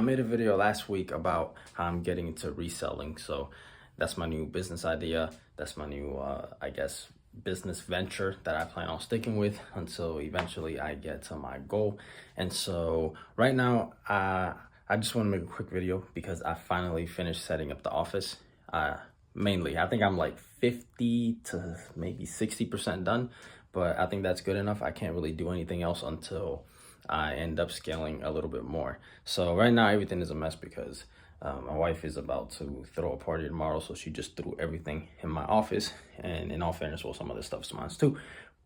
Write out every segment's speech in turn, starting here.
I made a video last week about how I'm getting into reselling. So that's my new business idea. That's my new, I guess, business venture that I plan on sticking with until eventually I get to my goal. And so right now, I just want to make a quick video because I finally finished setting up the office. Mainly, I think I'm like 50 to maybe 60% done, but I think that's good enough. I can't really do anything else until I end up scaling a little bit more. So right now everything is a mess because my wife is about to throw a party tomorrow, so she just threw everything in my office. And in all fairness, well, some of the stuff's mine too.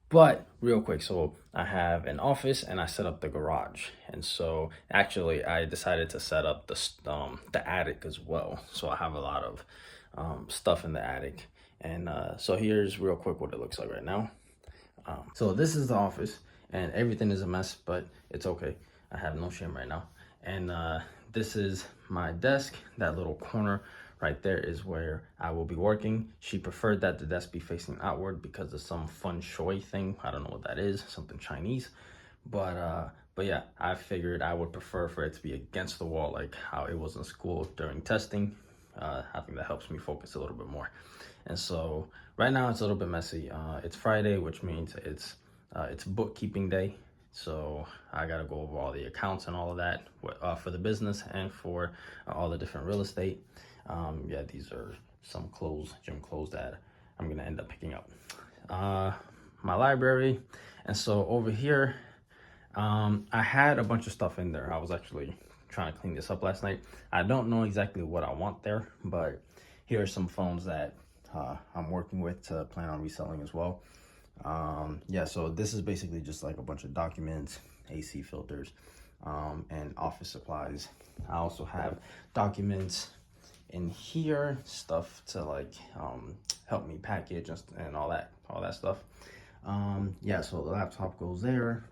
But real quick, so I have an office and I set up the garage. And so actually I decided to set up the attic as well. So I have a lot of stuff in the attic. And so here's real quick what it looks like right now. So this is the office and everything is a mess, but it's okay. I have no shame right now. And this is my desk. That little corner right there is where I will be working. She preferred that the desk be facing outward because of some feng shui thing. I don't know what that is, something Chinese. But yeah, I figured I would prefer for it to be against the wall, like how it was in school during testing. I think that helps me focus a little bit more. And so right now it's a little bit messy. It's Friday, which means it's bookkeeping day. So I got to go over all the accounts and all of that for the business and for all the different real estate. Yeah, these are some clothes, gym clothes that I'm going to end up picking up. My library. And so over here, I had a bunch of stuff in there. I was actually trying to clean this up last night. I don't know exactly what I want there, but here are some phones that I'm working with to plan on reselling as well. Yeah, so this is basically just like a bunch of documents, AC filters, and office supplies. I also have documents in here, stuff to like help me package and all that stuff. Yeah, so the laptop goes there.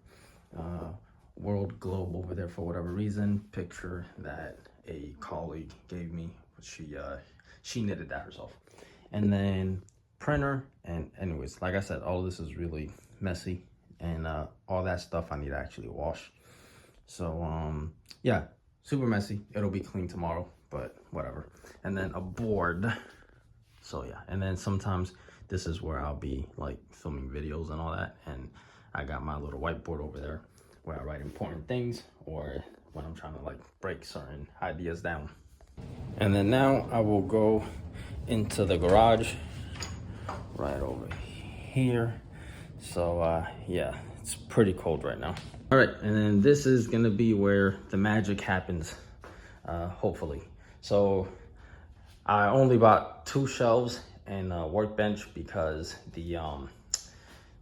World globe over there for whatever reason. Picture that a colleague gave me. She knitted that herself. And then printer. And anyways, like I said, all of this is really messy, and all that stuff I need to actually wash. So yeah, super messy. It'll be clean tomorrow, but whatever. And then a board. So yeah, and then sometimes this is where I'll be like filming videos and all that, and I got my little whiteboard over there where I write important things or when I'm trying to like break certain ideas down. And then now I will go into the garage right over here. So yeah, it's pretty cold right now. All right, and then this is gonna be where the magic happens, hopefully. So I only bought 2 shelves and a workbench because the yeah,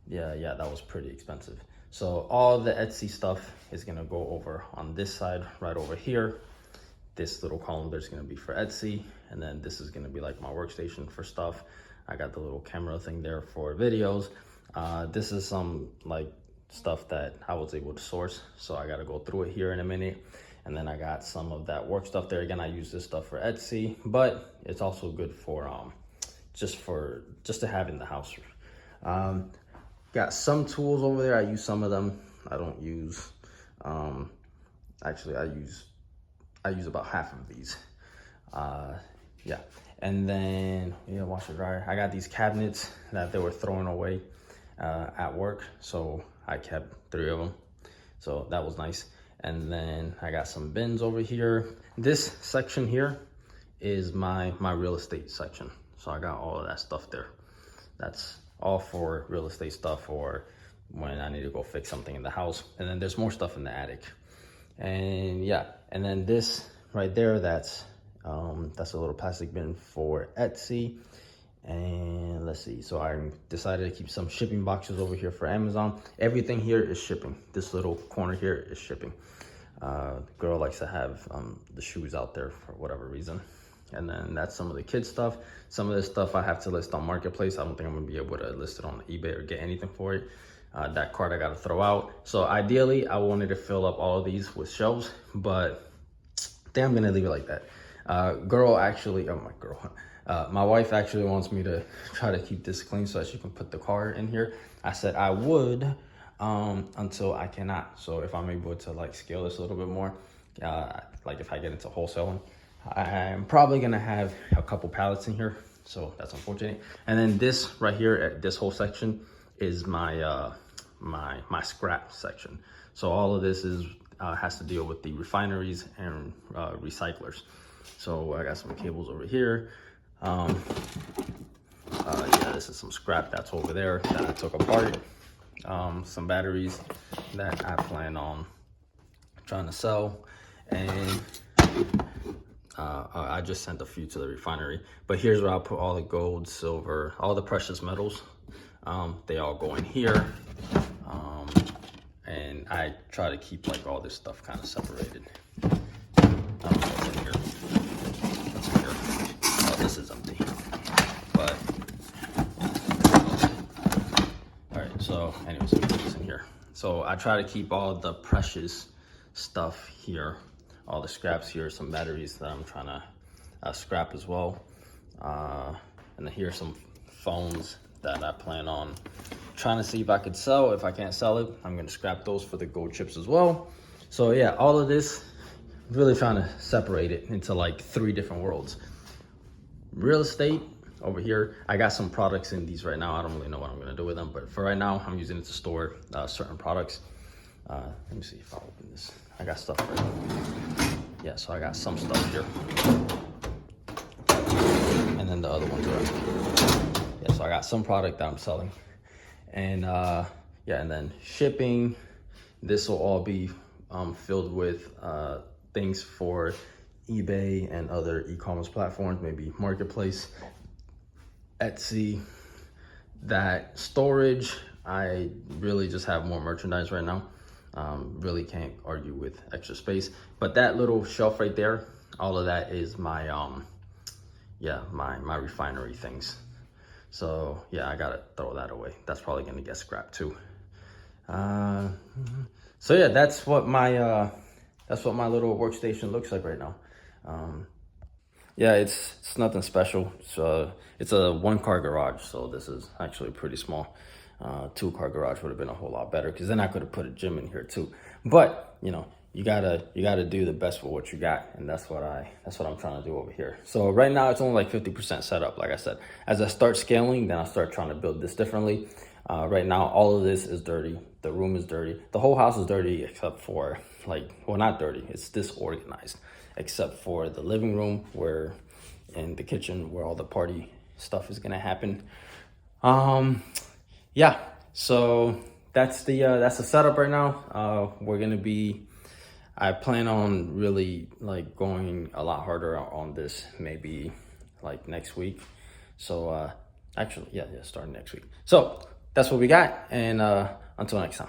that was pretty expensive. So all the Etsy stuff is gonna go over on this side right over here. This little column there's gonna be for Etsy, and then this is gonna be like my workstation for stuff. I got the little camera thing there for videos. This is some like stuff that I was able to source, so I gotta go through it here in a minute. And then I got some of that work stuff there. Again, I use this stuff for Etsy, but it's also good for just to have in the house. Got some tools over there. I use some of them. I don't use, actually I use about half of these. Yeah. And then, yeah, washer dryer. I got these cabinets that they were throwing away at work, so I kept 3 of them. So that was nice. And then I got some bins over here. This section here is my real estate section. So I got all of that stuff there. That's all for real estate stuff or when I need to go fix something in the house. And then there's more stuff in the attic. And yeah, and then this right there, that's a little plastic bin for Etsy. And let's see, so I decided to keep some shipping boxes over here for Amazon. Everything here is shipping. This little corner here is shipping. Girl likes to have the shoes out there for whatever reason. And then that's some of the kids stuff. Some of this stuff I have to list on Marketplace. I don't think I'm gonna be able to list it on eBay or get anything for it. That card I gotta throw out. So ideally, I wanted to fill up all of these with shelves, but I think I'm gonna leave it like that. My wife actually wants me to try to keep this clean so that she can put the car in here. I said I would until I cannot. So if I'm able to like scale this a little bit more, like if I get into wholesaling, I'm probably gonna have a couple pallets in here, so that's unfortunate. And then this right here, at this whole section, is my my scrap section. So all of this is has to deal with the refineries and recyclers. So I got some cables over here. Yeah, this is some scrap that's over there that I took apart. Some batteries that I plan on trying to sell, and I just sent a few to the refinery. But here's where I'll put all the gold, silver, all the precious metals. They all go in here, and I try to keep like all this stuff kind of separated. I don't know what's in here. What's in here? Oh, this is empty. But all right. So, anyways, let me put this in here. So I try to keep all the precious stuff here, all the scraps here, some batteries that I'm trying to scrap as well. And then here's some phones that I plan on trying to see if I could sell. If I can't sell it, I'm gonna scrap those for the gold chips as well. So yeah, all of this, really trying to separate it into like 3 different worlds. Real estate over here, I got some products in these right now. I don't really know what I'm gonna do with them, but for right now, I'm using it to store certain products. Let me see if I open this. I got stuff right here. Yeah, so I got some stuff here. And then the other ones are empty. Yeah, so I got some product that I'm selling. And yeah, and then shipping. This will all be filled with things for eBay and other e-commerce platforms, maybe Marketplace, Etsy. That storage, I really just have more merchandise right now. Really can't argue with extra space. But that little shelf right there, all of that is my yeah, my refinery things. So yeah, I gotta throw that away. That's probably gonna get scrapped too. So yeah, that's what my little workstation looks like right now. Yeah, it's nothing special. So it's a 1-car garage. So this is actually pretty small. 2-car garage would have been a whole lot better, because then I could have put a gym in here too. But you know, you gotta do the best with what you got, and that's what I'm trying to do over here. So right now it's only like 50% set up. Like I said, as I start scaling, then I'll start trying to build this differently. Right now, all of this is dirty. The room is dirty. The whole house is dirty except for well, not dirty. It's disorganized, except for the living room and the kitchen where all the party stuff is gonna happen. Yeah. So that's the setup right now. I plan on really like going a lot harder on this maybe like next week. So actually, yeah, starting next week. So that's what we got, and until next time.